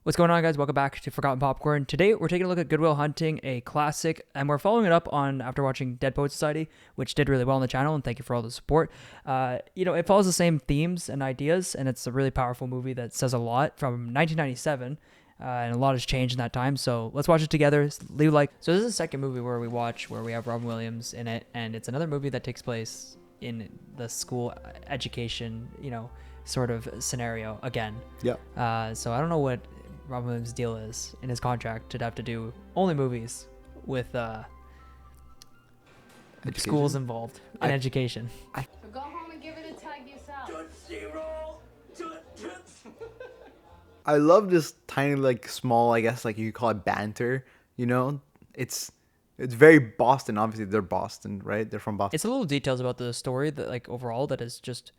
What's going on, guys? Welcome back to Forgotten Popcorn. Today, we're taking a look at Good Will Hunting, a classic, and we're following it up on after watching Dead Poet Society, which did really well on the channel, and thank you for all the support. It follows the same themes and ideas, and it's a really powerful movie that says a lot from 1997, and a lot has changed in that time, so let's watch it together. Leave a like. So this is the second movie where we have Robin Williams in it, and it's another movie that takes place in the school education, sort of scenario again. Yeah. So I don't know what Robin Williams' deal is in his contract to have to do only movies with schools involved and education. So go home and give it a tug yourself. I love this tiny, small, I guess, you could call it banter, It's very Boston. Obviously, they're Boston, right? They're from Boston. It's a little details about the story that, overall, that has just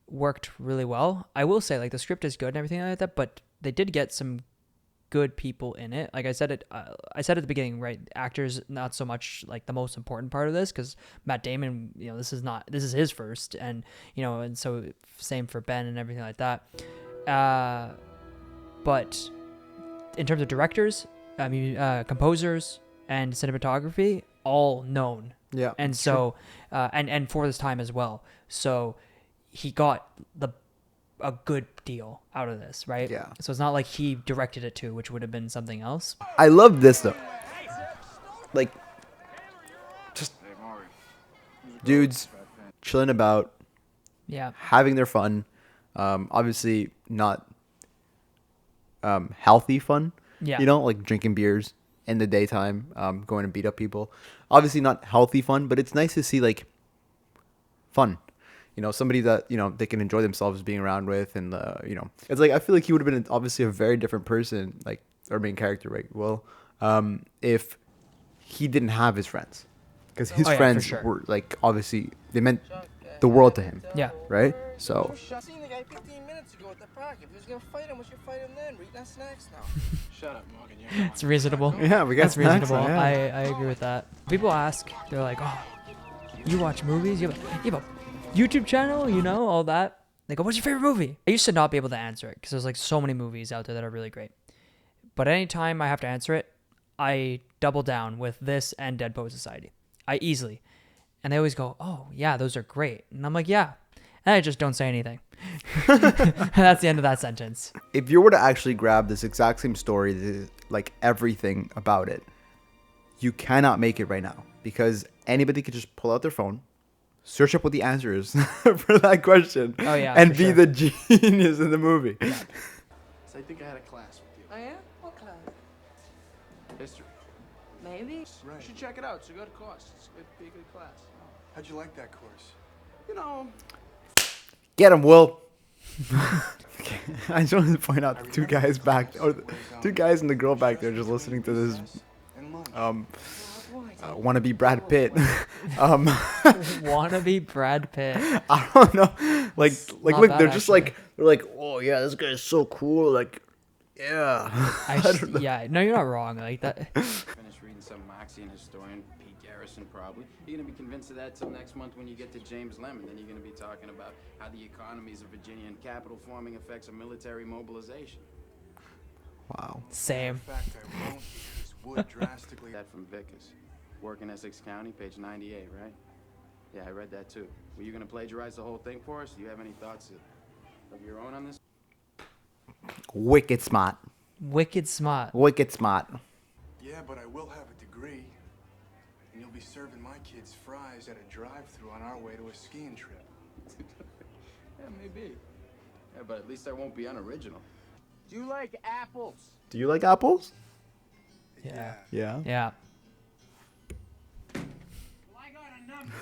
worked really well. I will say, the script is good and everything like that, but they did get some good people in it. Like I said at the beginning, right? Actors, not so much the most important part of this, because Matt Damon, this is his first, and and so same for Ben and everything like that. But in terms of directors, composers and cinematography, all known. Yeah. And so, and for this time as well. So he got a good deal out of this, right? Yeah. So it's not like he directed it too, which would have been something else. I love this, though. Just dudes chilling about, Yeah. having their fun. Obviously not healthy fun. Yeah. Drinking beers in the daytime, going to beat up people. Obviously not healthy fun, but it's nice to see fun. Somebody that they can enjoy themselves being around with, and it's I feel like he would have been obviously a very different person, our main character, right? Well, if he didn't have his friends, because his friends sure. were obviously they meant the world to him. Yeah. Right. So. I seen the guy 15 minutes ago at the park. If he was gonna fight him, we should fight him then. We're eating snacks now. Shut up, Morgan. It's reasonable. Yeah, we got That's snacks, reasonable. yeah. I agree with that. People ask, they're like, "Oh, you watch movies? You have a YouTube channel? All that?" They go, "What's your favorite movie?" I used to not be able to answer it because there's so many movies out there that are really great. But anytime I have to answer it, I double down with this and Dead Poet Society. I easily. And they always go, "Oh, yeah, those are great." And I'm like, "Yeah." And I just don't say anything. That's the end of that sentence. If you were to actually grab this exact same story, everything about it, you cannot make it right now, because anybody could just pull out their phone, search up what the answer is for that question, Oh, yeah, and for be sure. the genius in the movie. So I think I had a class with you. Oh yeah? What class? History. Maybe. You should check it out. It's a good course. It's going to be a good class. How'd you like that course? Get him, Will. Okay. I just wanted to point out the two guys back, or the two guys and the girl back there, just listening to this. And lunch. Wannabe Brad Pitt. Wannabe Brad Pitt. I don't know. Not Look, bad, they're just actually. they're like, "Oh yeah, this guy's so cool." Yeah. Yeah, no, you're not wrong. That. Finish reading some Marxian historian, Pete Garrison, probably. You're going to be convinced of that till next month when you get to James Lemon. Then you're going to be talking about how the economies of Virginia and capital forming effects of military mobilization. Wow. Same. In fact, I won't, because wood drastically. That from Vickers. Work in Essex County, page 98, right? Yeah, I read that too. Were you going to plagiarize the whole thing for us? Do you have any thoughts of your own on this? Wicked smart. Wicked smart. Wicked smart. Yeah, but I will have a degree. And you'll be serving my kids fries at a drive-thru on our way to a skiing trip. Yeah, maybe. Yeah, but at least I won't be unoriginal. Do you like apples? Do you like apples? Yeah. Yeah. Yeah. Well, I got a number.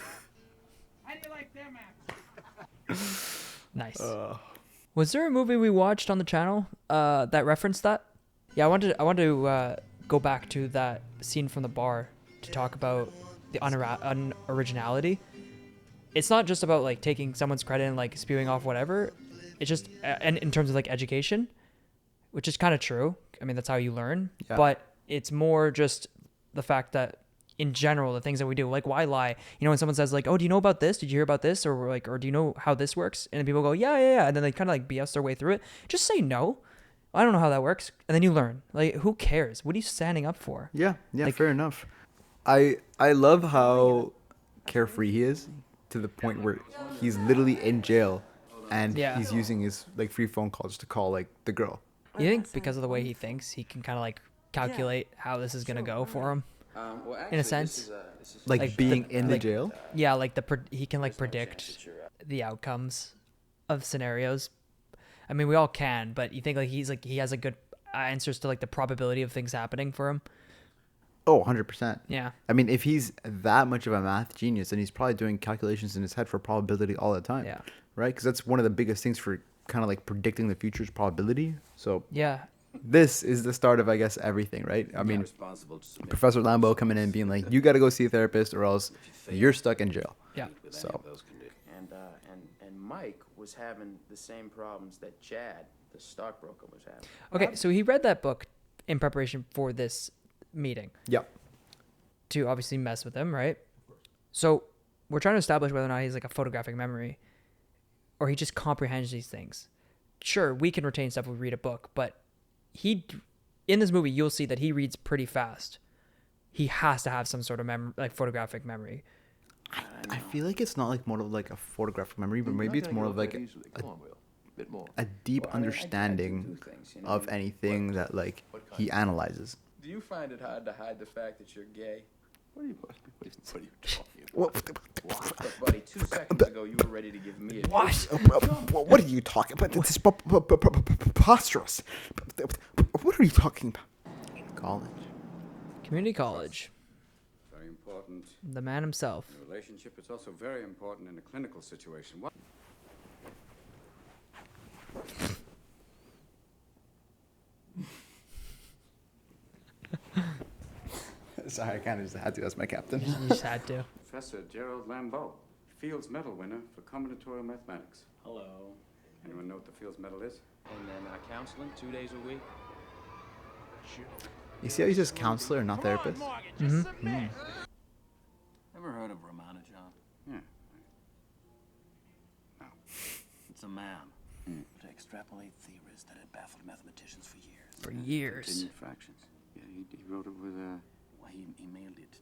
How do you like them apples? Nice. Was there a movie we watched on the channel that referenced that? Yeah, I wanted to go back to that scene from the bar to talk about the unoriginality. It's not just about taking someone's credit and spewing off whatever. It's just and in terms of education, which is kind of true. I mean, that's how you learn. Yeah. But it's more just the fact that in general, the things that we do, why lie? When someone says "Oh, do you know about this? Did you hear about this?" Or do you know how this works? And then people go, "Yeah." And then they kind of BS their way through it. Just say no. I don't know how that works. And then you learn. Like, who cares? What are you standing up for? Yeah, Like- fair enough. I love how carefree he is to the point where he's literally in jail and Yeah. he's using his like free phone calls to call like the girl. You think because of the way he thinks, he can kind of like calculate how this is gonna go for him? Well, actually, In a sense. this is Like, Like being the- in the like- jail. Yeah, like he can like predict the outcomes of scenarios. I mean, we all can, but you think like he has a good answers to like the probability of things happening for him? Oh, 100%. Yeah. I mean, if he's that much of a math genius, then he's probably doing calculations in his head for probability all the time. Yeah. Right? Because that's one of the biggest things for kind of like predicting the future's probability. So Yeah. this is the start of, I guess, everything, right? I mean, responsible to submit Professor Lambo coming in and being like, you got to go see a therapist or else you're stuck in jail. Yeah. with any So- of those conditions. And Mike was having the same problems that Chad, the stockbroker, was having. Okay, so he read that book in preparation for this meeting Yep. to obviously mess with him, right? So we're trying to establish whether or not he's like a photographic memory or he just comprehends these things. Sure, we can retain stuff when we read a book, but in this movie, you'll see that he reads pretty fast. He has to have some sort of photographic memory. I feel like it's not like more of like a photographic memory, but maybe it's more of like a deep understanding of anything that like he analyzes. Do you find it hard to hide the fact that you're gay? What are you talking about? Look, buddy, 2 seconds ago you were ready to give me a What are you talking about? This is preposterous. What are you talking about? College. Community college, Very important the man himself. in a relationship. It's also very important in a clinical situation. What? Sorry, I kind of just had to. That's my captain. You just had to. Professor Gerald Lambeau, Fields Medal winner for combinatorial mathematics. Hello. Anyone know what the Fields Medal is? And then counseling 2 days a week. You see how he's just counselor and not therapist? Mm-hmm. Ever heard of Ramanujan? Yeah. It's a man to extrapolate theories that had baffled mathematicians for years. For years. Continued fractions. Yeah, he wrote it with Well, he mailed it to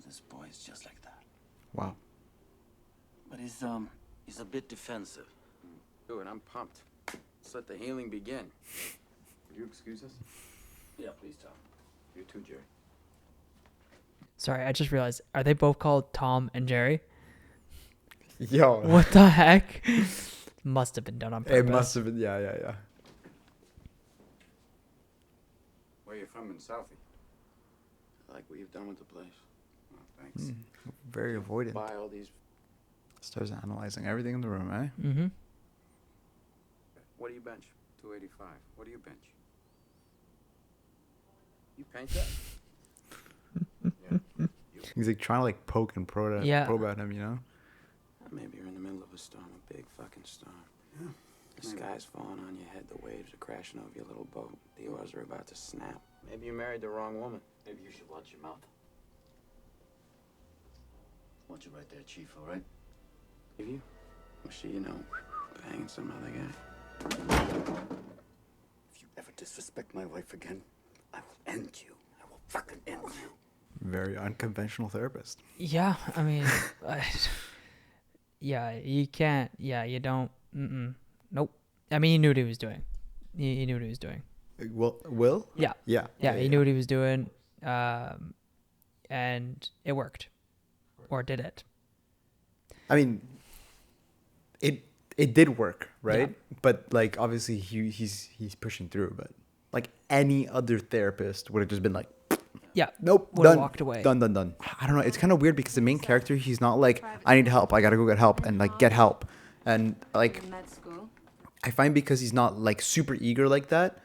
this boy is just like that. Wow. But he's a bit defensive. Good, I'm pumped. Let's let the healing begin. Would you excuse us? Yeah, please, Tom. You too, Jerry. Sorry, I just realized. Are they both called Tom and Jerry? Yo. What the heck? Must have been done on purpose. It must have been. Yeah. Where are you from in Southie? I like what you've done with the place. Oh, thanks. Very avoidant. Buy all these. Starts analyzing everything in the room, eh? Mm-hmm. What do you bench? 285. What do you bench? You paint that? He's like trying to like poke and probe at him, you know? Maybe you're in the middle of a storm, a big fucking storm. The sky's falling on your head, the waves are crashing over your little boat. The oars are about to snap. Maybe you married the wrong woman. Maybe you should watch your mouth. Watch it right there, Chief, all right? Leave you? Was she, banging some other guy? If you ever disrespect my wife again, I will end you. I will fucking end you. Very unconventional therapist. Yeah, I mean, yeah, you can't. Yeah, you don't. Nope. I mean, he knew what he was doing. He knew what he was doing. Will? Yeah. Yeah. Yeah, he knew what he was doing, and it worked, or did it? I mean, it did work, right? Yeah. But like obviously he's pushing through. But like any other therapist would have just been like, Yeah. nope, Would've done, walked away. done. I don't know. It's kind of weird because the main character, he's not like, I need help, I gotta go get help, and like get help, and like Med school. I find because he's not like super eager like that,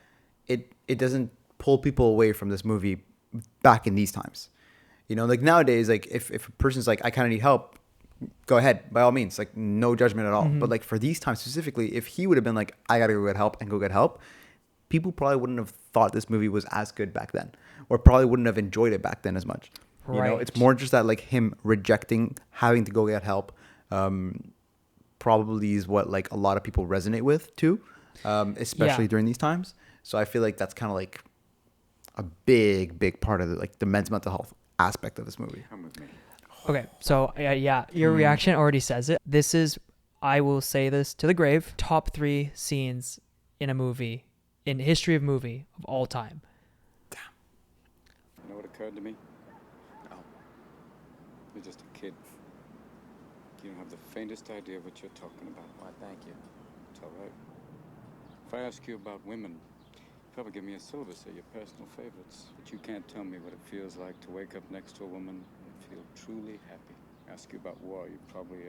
it doesn't pull people away from this movie back in these times. Like nowadays, like if a person's like, I kind of need help, go ahead, by all means, like no judgment at all. But like for these times specifically, if he would have been like, I gotta go get help, people probably wouldn't have thought this movie was as good back then, or probably wouldn't have enjoyed it back then as much. Right. It's more just that like him rejecting having to go get help, probably is what like a lot of people resonate with too, especially Yeah. during these times. So I feel like that's kind of like a big part of the men's mental health aspect of this movie. Come with me. Okay, so yeah, your reaction already says it. This is, I will say this to the grave, top 3 scenes in a movie, in history of movie of all time. You know what occurred to me? No. You're just a kid. You don't have the faintest idea what you're talking about. Why, thank you. It's all right. If I ask you about women, you probably give me a syllabus of your personal favorites. But you can't tell me what it feels like to wake up next to a woman and feel truly happy. Ask you about war, you'd probably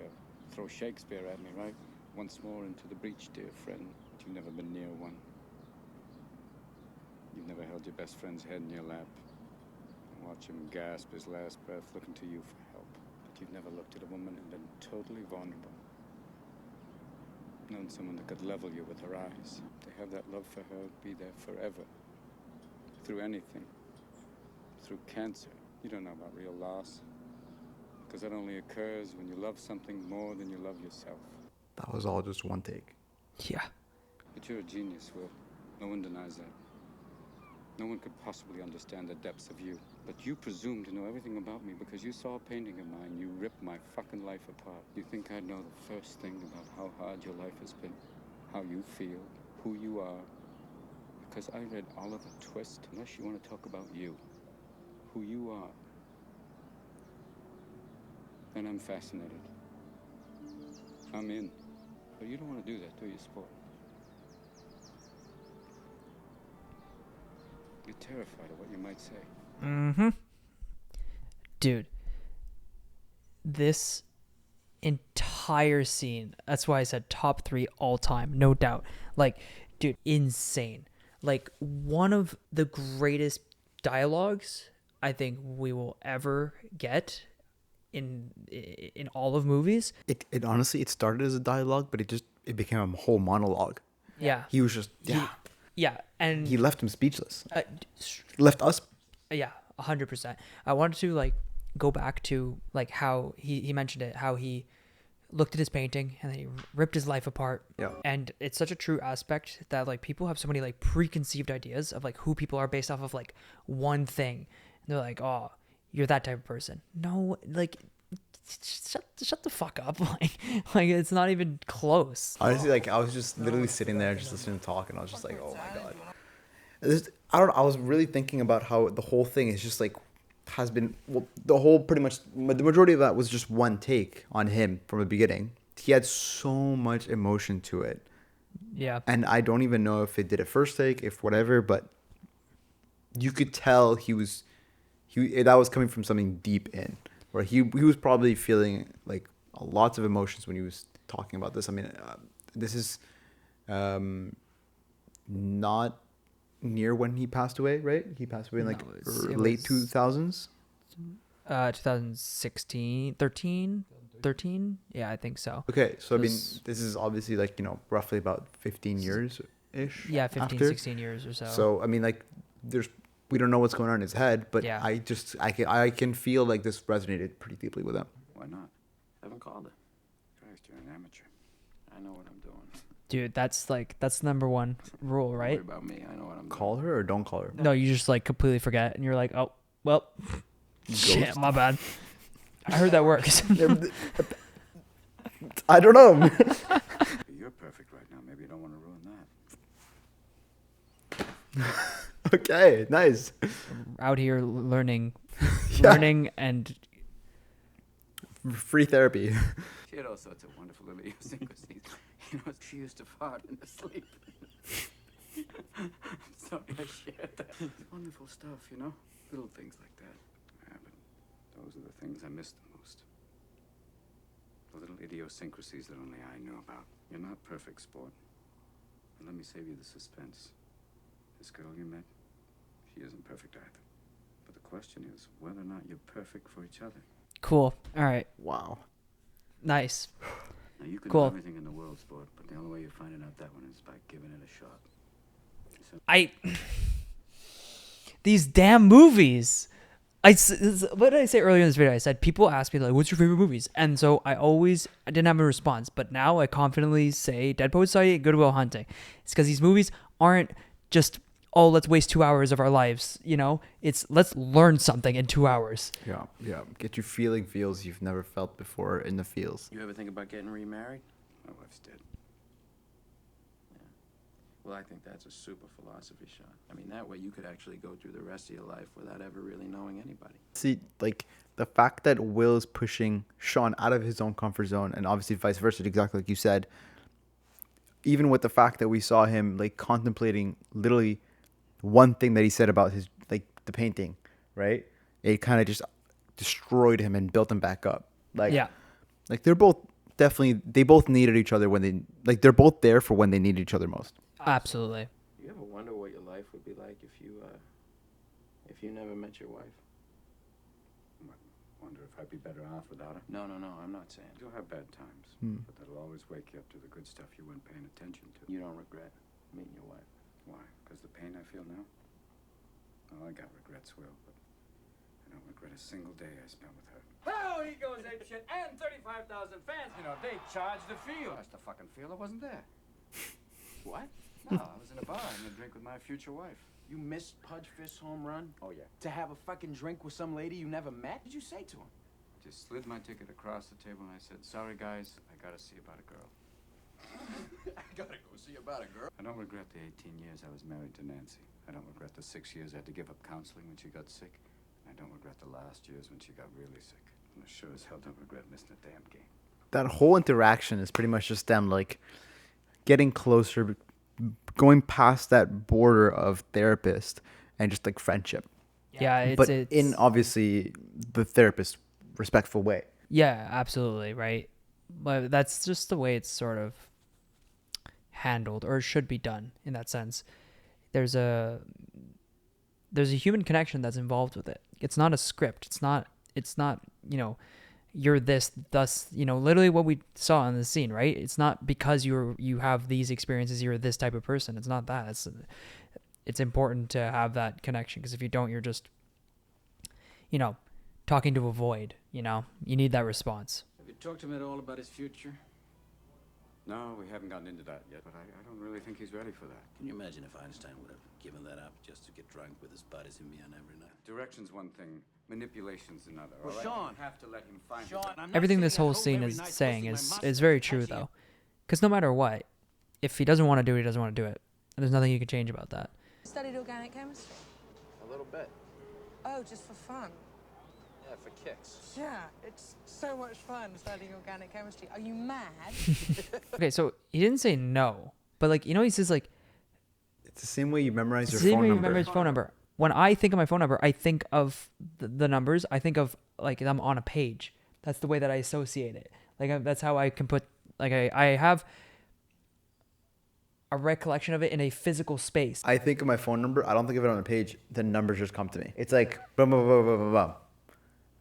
throw Shakespeare at me, right? Once more into the breach, dear friend. But you've never been near one. You've never held your best friend's head in your lap and watch him gasp his last breath looking to you for help. But you've never looked at a woman and been totally vulnerable. Known someone that could level you with her eyes. To have that love for her be there forever. Through anything. Through cancer. You don't know about real loss. Because that only occurs when you love something more than you love yourself. That was all just one take. Yeah. But you're a genius, Will. No one denies that. No one could possibly understand the depths of you. But you presume to know everything about me because you saw a painting of mine. You ripped my fucking life apart. You think I'd know the first thing about how hard your life has been? How you feel? Who you are? Because I read Oliver Twist. Unless you want to talk about you. Who you are. Then I'm fascinated. I'm in. But you don't want to do that, do you, sport? You're terrified of what you might say. Mm-hmm. Dude, this entire scene, that's why I said top 3 all time, no doubt. Like, dude, insane. Like, one of the greatest dialogues I think we will ever get in all of movies. It honestly, it started as a dialogue, but it became a whole monologue. Yeah. He was just, Yeah, and he left him speechless. uh, Left us. yeah, 100%. I wanted to like go back to like how he mentioned it, how he looked at his painting and then he ripped his life apart. Yeah. And it's such a true aspect that like people have so many like preconceived ideas of like who people are based off of like one thing. And they're like, oh, you're that type of person. No, like shut the fuck up. Like it's not even close. Honestly, like I was just literally sitting there just listening to talk, and I was just like, oh my god. I don't know. I was really thinking about how the whole thing is just like has been the whole pretty much the majority of that was just one take on him from the beginning. He had so much emotion to it. Yeah. And I don't even know if it did a first take, if whatever, but you could tell that was coming from something deep in, where he was probably feeling like lots of emotions when he was talking about this. I mean, this is not near when he passed away, right? He passed away in like late 2000s. 2016, 13? Yeah, I think so. Okay, so I mean, this is obviously like, roughly about 15 years ish. Yeah, 15, after. 16 years or so. So I mean, like, we don't know what's going on in his head, but Yeah. I can feel like this resonated pretty deeply with him. Why not? Haven't called her. Christ, you're an amateur. I know what I'm doing. Dude, that's number one rule, Don't right? worry about me. I know what I'm Call her or don't call her. No, you just like completely forget and you're like, oh, well, shit, my bad. I heard that works. I don't know. You're perfect right now. Maybe you don't want to ruin that. Okay, nice. Out here learning and Free therapy. She had all sorts of wonderful idiosyncrasies. She used to fart in her sleep. I'm sorry I shared that. Wonderful stuff, little things like that. Yeah, but those are the things I miss the most. The little idiosyncrasies that only I knew about. You're not perfect, sport. And let me save you the suspense. This girl you met, she isn't perfect either. But the question is whether or not you're perfect for each other. cool. All right. Wow. Nice. Now, you can Cool. do everything in the world, sport, but the only way you're finding out that one is by giving it a shot. These damn movies. What did I say earlier in this video? I said people ask me like, "What's your favorite movies?" And so I didn't have a response, but now I confidently say Dead Poets Society and Good Will Hunting. It's because these movies aren't just oh, let's waste 2 hours of our lives. You know, it's let's learn something in 2 hours. Yeah, yeah. Get you feeling feels you've never felt before in the feels. You ever think about getting remarried? My wife's dead. Well, I think that's a super philosophy, Sean. I mean, that way you could actually go through the rest of your life without ever really knowing anybody. See, like the fact that Will is pushing Sean out of his own comfort zone, and obviously vice versa, exactly like you said. Even with the fact that we saw him like contemplating literally one thing that he said about his like the painting, right? It kind of just destroyed him and built him back up. Like, Yeah. like they're both definitely they both needed each other when they like they're both there for when they needed each other most. Absolutely. You ever wonder what your life would be like if you never met your wife? Wonder if I'd be better off without her. No, I'm not saying. You'll have bad times, but that'll always wake you up to the good stuff you weren't paying attention to. You don't regret meeting your wife. Why? Because the pain I feel now? Oh, I got regrets, Will, but I don't regret a single day I spent with her. Oh, he goes apeshit, and 35,000 fans. You know, they charge the field. That's the fucking feel. I wasn't there. What? No, I was in a bar having a drink with my future wife. You missed Pudge Fist's home run? Oh, yeah. To have a fucking drink with some lady you never met? What did you say to him? Just slid my ticket across the table and I said, sorry, guys, I gotta see about a girl. I gotta go see about a girl. I don't regret the 18 years I was married to Nancy. I don't regret the 6 years I had to give up counseling when she got sick. I don't regret the last years when she got really sick. And I sure as hell don't regret missing a damn game. That whole interaction is pretty much just them like getting closer, going past that border of therapist and just like friendship. Yeah, it's, but it's in obviously the therapist respectful way. Yeah, absolutely, right. But that's just the way it's sort of handled or should be done in that sense. There's a human connection that's involved with it. It's not a script. It's not, you know, you're this, thus, you know, literally what we saw in the scene, right? It's not because you have these experiences, you're this type of person. It's not that. It's important to have that connection, because if you don't, you're just, you know, talking to a void, you know? You need that response. Have you talked to him at all about his future? No, we haven't gotten into that yet, but I don't really think he's ready for that. Can you imagine if Einstein would have given that up just to get drunk with his buddies in Vienna every night? Direction's one thing, manipulation's another. Well, all right? Sean. You have to let him find Sean, it. I'm not Everything sitting this at whole home scene every is night saying twisting my is mustache very and true, touching though. Because no matter what, if he doesn't want to do it, he doesn't want to do it. And there's nothing you can change about that. Studied organic chemistry. A little bit. Oh, just for fun. Yeah, for kicks. Yeah, it's so much fun studying organic chemistry. Are you mad? Okay, so he didn't say no, but like, you know, he says like, It's the same way you memorize your same phone way you number. remember his phone number. When I think of my phone number, I think of the numbers. I think of like them on a page. That's the way that I associate it. Like that's how I can put, like I have a recollection of it in a physical space. I think of my phone number. I don't think of it on a page. The numbers just come to me. It's like bum, bum, bum, bum, bum, bum.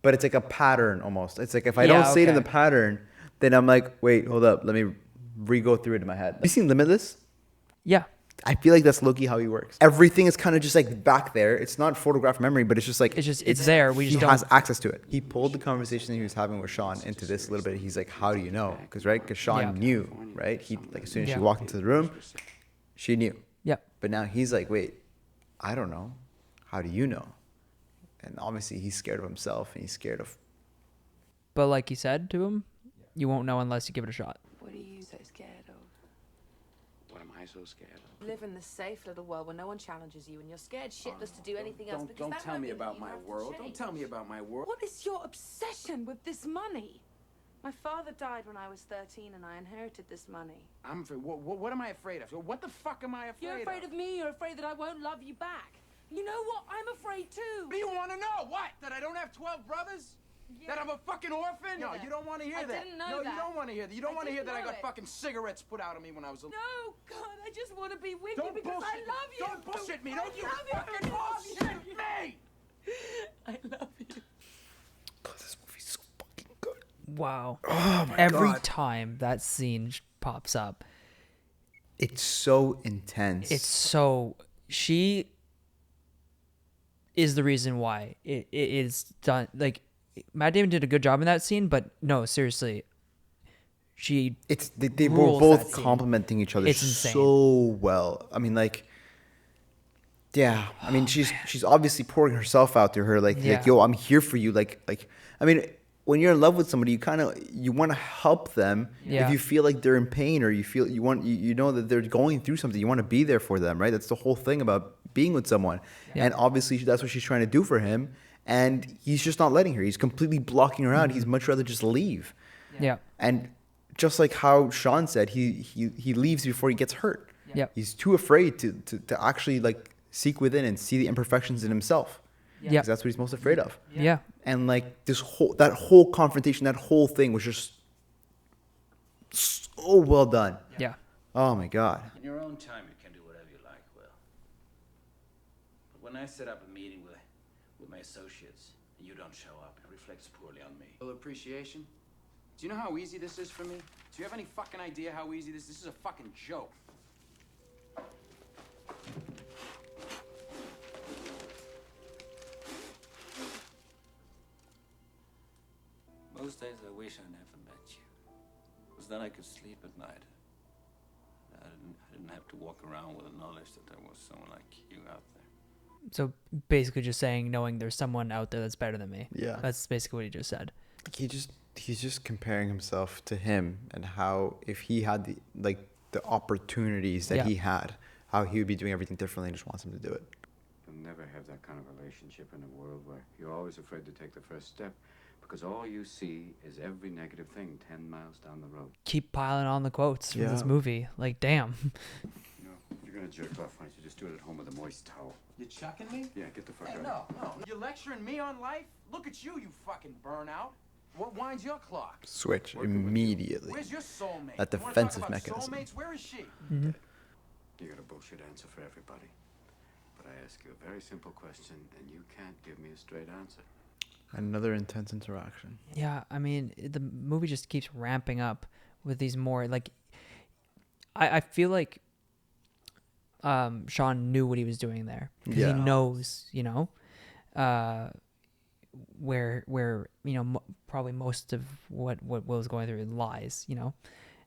But it's like a pattern almost. It's like if I Yeah, don't say it in the okay. pattern, then I'm like, wait, hold up. Let me re-go through it in my head. Have you seen Limitless? Yeah. I feel like that's low-key how he works. Everything is kind of just like back there. It's not photograph memory, but it's just like It's there. We he just has don't. access to it. He pulled the conversation he was having with Sean into this a little bit. He's like, how do you know? Because Sean Yeah. knew, right? He like as soon as she Yeah. walked into the room, she knew. Yeah. But now he's like, wait, I don't know. How do you know? And obviously he's scared of himself and he's scared of. But like he said to him, you won't know unless you give it a shot. What are you so scared of? What am I so scared of? Live in this safe little world where no one challenges you and you're scared shitless to do anything else. because Don't that tell won't me mean about you my have to world. Don't change. tell me about my world. What is your obsession with this money? My father died when I was 13 and I inherited this money. I'm afraid. What am I afraid of? What the fuck am I afraid of? You're afraid of me, you're afraid that I won't love you back. You know what? I'm afraid too. What do you want to know? What? That I don't have 12 brothers? Yeah. That I'm a fucking orphan? No, Yeah. you don't want to hear I that. didn't know no, that. you don't want to hear that. You don't I want to hear didn't that I know got it. fucking cigarettes put out of me when I was a little. No, God, I just want to be with Don't you because bullshit I love you. Don't bullshit me. I Don't you love you. fucking I love bullshit you. me. I love you. This movie's so fucking good. Wow. Oh my Every God. time that scene pops up, It's so intense. it's so, she is the reason why it is done. Like, Matt Damon did a good job in that scene, but no, seriously, they were rules both that scene. complimenting each other It's insane. so well. I mean, like Yeah, I mean, she's obviously pouring herself out to her, like, Yeah. yo, I'm here for you, like, I mean, when you're in love with somebody, you want to help them. Yeah. If you feel like they're in pain, or you know that they're going through something, you want to be there for them, right? That's the whole thing about being with someone, Yeah. and obviously that's what she's trying to do for him, and he's just not letting her. He's completely blocking her out. He's much rather just leave, Yeah. and just like how Sean said, he leaves before he gets hurt. Yeah. He's too afraid to actually like seek within and see the imperfections in himself. Yeah. Because that's what he's most afraid of. Yeah. And like that whole confrontation, that whole thing was just so well done. Yeah. Oh my God. In your own time, you can do whatever you like, Will. But when I set up a meeting with my associates and you don't show up, it reflects poorly on me. Well, appreciation? Do you know how easy this is for me? Do you have any fucking idea how easy this is? This is a fucking joke. Most days I wish I never met you. Because then I could sleep at night. I didn't have to walk around with the knowledge that there was someone like you out there. So basically just saying, knowing there's someone out there that's better than me. Yeah. That's basically what he just said. He's just comparing himself to him, and how if he had the opportunities that Yeah. he had, how he would be doing everything differently, and just wants him to do it. You'll never have that kind of relationship in a world where you're always afraid to take the first step because all you see is every negative thing 10 miles down the road. Keep piling on the quotes from this Yeah. movie. Like, damn. You know, if you're gonna jerk off, why don't you just do it at home with a moist towel? You chucking me? Yeah, get the fuck Hey, out. no. You're lecturing me on life? Look at you fucking burnout. What winds your clock? Switch immediately. Where's your soulmate? That You wanna talk defensive about mechanism. Soulmates? Where is she? Mm-hmm. You got a bullshit answer for everybody. But I ask you a very simple question, and you can't give me a straight answer. Another intense interaction. Yeah, I mean, the movie just keeps ramping up with these more, like, I feel like Sean knew what he was doing there. 'Cause Yeah. he knows, where probably most of what Will's going through lies,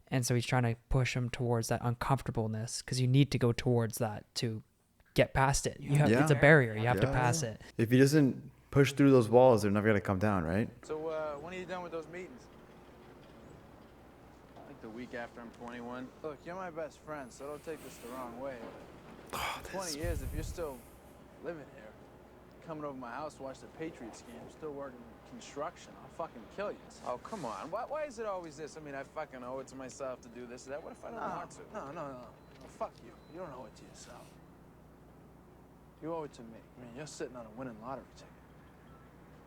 and so he's trying to push him towards that uncomfortableness, because you need to go towards that to get past it. You have Yeah. It's a barrier. You have to Yeah. pass it. If he doesn't push through those walls, they're never gonna come down, right? So, when are you done with those meetings? Like the week after I'm 21. Look, you're my best friend, so don't take this the wrong way. But in 20 years, if you're still living here, coming over my house to watch the Patriots game, still working construction, I'll fucking kill you. Oh, come on. Why is it always this? I mean, I fucking owe it to myself to do this or that. What if I don't want to? No. Fuck you. You don't owe it to yourself. You owe it to me. I mean, you're sitting on a winning lottery ticket.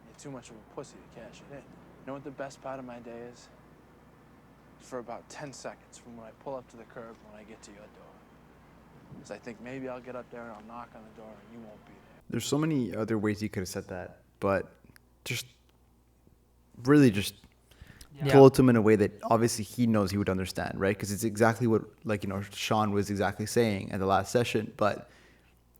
You're too much of a pussy to cash it in. You know what the best part of my day is? For about 10 seconds from when I pull up to the curb when I get to your door. Because I think maybe I'll get up there and I'll knock on the door and you won't be there. There's so many other ways he could have said that, but just really just told it to him in a way that obviously he knows he would understand, right? Because it's exactly what, Sean was exactly saying at the last session. But,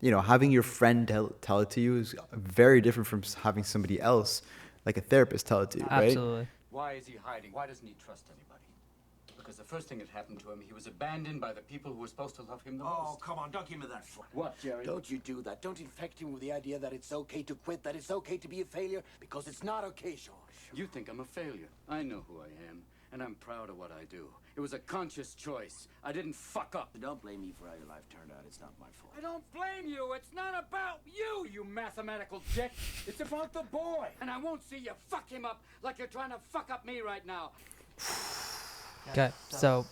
having your friend tell it to you is very different from having somebody else, like a therapist, tell it to you, right? Absolutely. Why is he hiding? Why doesn't he trust anybody? Because the first thing that happened to him, he was abandoned by the people who were supposed to love him the most. Oh, come on, don't give me that fuck. What, Jerry? Don't you do that. Don't infect him with the idea that it's okay to quit, that it's okay to be a failure, because it's not okay, George. You think I'm a failure. I know who I am, and I'm proud of what I do. It was a conscious choice. I didn't fuck up. Don't blame me for how your life turned out. It's not my fault. I don't blame you. It's not about you, you mathematical dick. It's about the boy. And I won't see you fuck him up like you're trying to fuck up me right now. Okay, so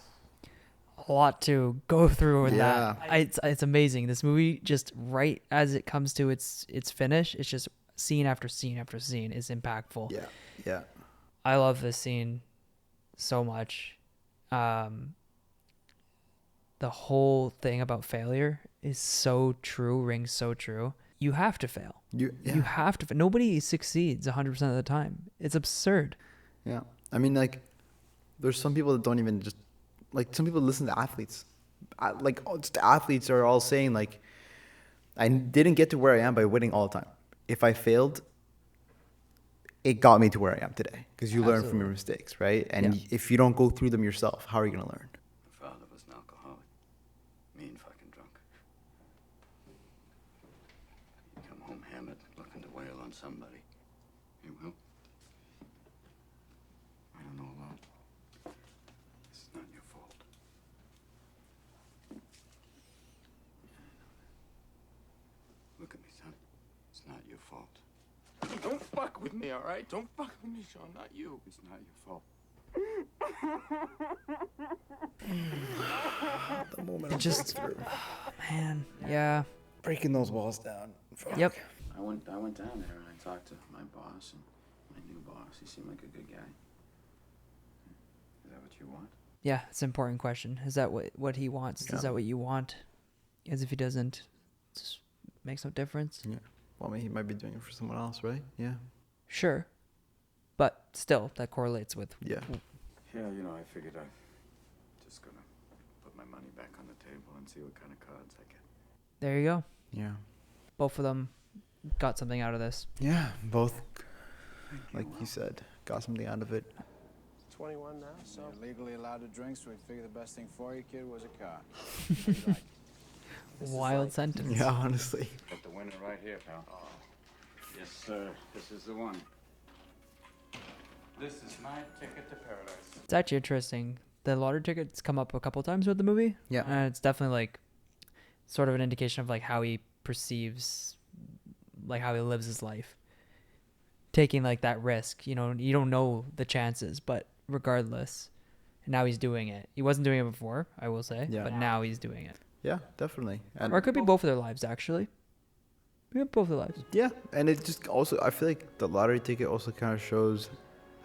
a lot to go through with that. It's amazing. This movie, just right as it comes to its finish, it's just scene after scene after scene is impactful. Yeah. I love this scene so much. The whole thing about failure is so true, rings so true. You have to fail. You have to. Nobody succeeds 100% of the time. It's absurd. Yeah. I mean, there's some people that don't even just, some people listen to athletes. Just athletes are all saying, I didn't get to where I am by winning all the time. If I failed, it got me to where I am today. Because you learn from your mistakes, right? And if you don't go through them yourself, how are you going to learn? My father was an alcoholic. Mean fucking drunk. it, looking to wail on somebody. He will. I don't know a lot. This is not your fault. Look at me, son. It's not your fault. Don't fuck with me, all right? Don't fuck with me, Sean. Not you. It's not your fault. The moment It just, man, yeah. breaking those walls down. Fuck. Yep. I went down there and I talked to my boss and my new boss. He seemed like a good guy. Is that what you want? Yeah, it's an important question. Is that what he wants? Yeah. Is that what you want? Because if he doesn't, it just makes no difference. Yeah. Well, I mean, he might be doing it for someone else, right? Yeah. Sure. But still, that correlates with... Yeah. Yeah, you know, I figured I'm just gonna put my money back on the table and see what kind of cards I get. There you go. Yeah. Both of them got something out of this. Yeah. Both, like you said, got something out of it. 21 now, so you're legally allowed to drink, so we figured the best thing for you, kid, was a car. What do you like? This is Wild like- sentence. Yeah, honestly. Got the winner right here, pal. Yes, sir. This is the one. This is my ticket to paradise. It's actually interesting. The lottery tickets come up a couple times with the movie. Yeah. And it's definitely like sort of an indication of like how he perceives, like how he lives his life. Taking like that risk, you know, you don't know the chances, but regardless, now he's doing it. He wasn't doing it before, I will say, Yeah. but now he's doing it. Yeah, definitely. And Or it could be both of their lives, actually. Yeah, both of their lives. yeah, and it just also, I feel like the lottery ticket also kind of shows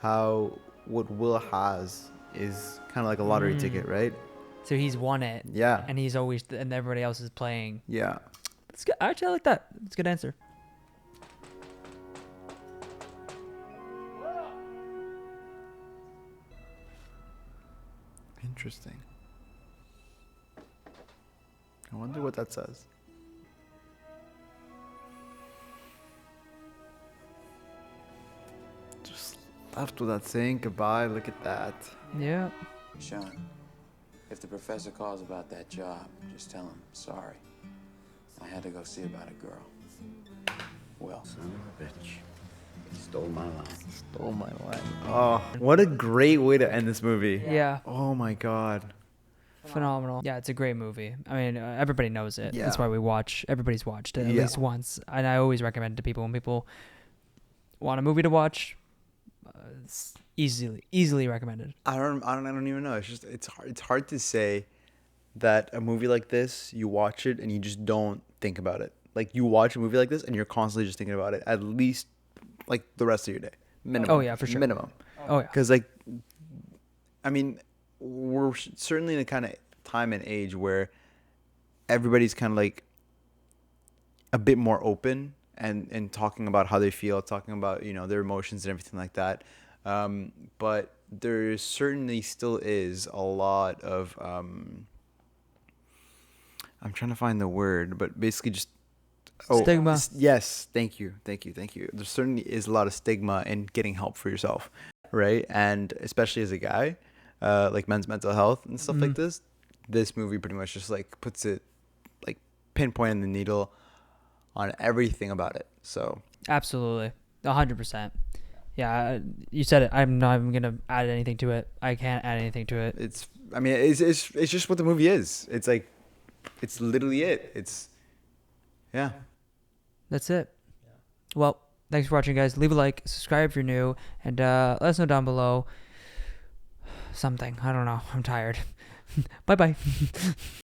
how what Will has is kind of like a lottery ticket, right? So he's won it. Yeah. And he's always, and everybody else is playing. Yeah. That's good. Actually, I like that. That's a good answer. Interesting. I wonder what that says. Just left without saying goodbye. Look at that. Yeah. Sean, if the professor calls about that job, just tell him sorry. I had to go see about a girl. Well, Son of a bitch. Stole my line. Stole my line. Oh, what a great way to end this movie. Yeah. Oh my god. Phenomenal. Yeah, it's a great movie. I mean, everybody knows it. Yeah. That's why we watch. Everybody's watched it at Yeah. least once. And I always recommend it to people when people want a movie to watch. It's easily recommended. I don't even know. It's just it's hard to say that a movie like this, you watch it and you just don't think about it. Like you watch a movie like this and you're constantly just thinking about it at least like the rest of your day. Minimum. Oh, yeah, for sure. Minimum. Oh, yeah. Because like, I mean, we're certainly in a kind of time and age where everybody's kind of like a bit more open and talking about how they feel, talking about, you know, their emotions and everything like that. But there certainly still is a lot of, I'm trying to find the word, but basically just Stigma. Yes, thank you. There certainly is a lot of stigma in getting help for yourself, right? And especially as a guy, like men's mental health and stuff like this. This movie pretty much just like puts it, like pinpointing the needle on everything about it. So Absolutely. 100%. Yeah, you said it. I'm not even going to add anything to it. I can't add anything to it. it's just what the movie is. It's like, it's literally it. It's, yeah. That's it. Well, thanks for watching, guys. Leave a like, subscribe if you're new, and let us know down below something. I don't know. I'm tired. Bye-bye.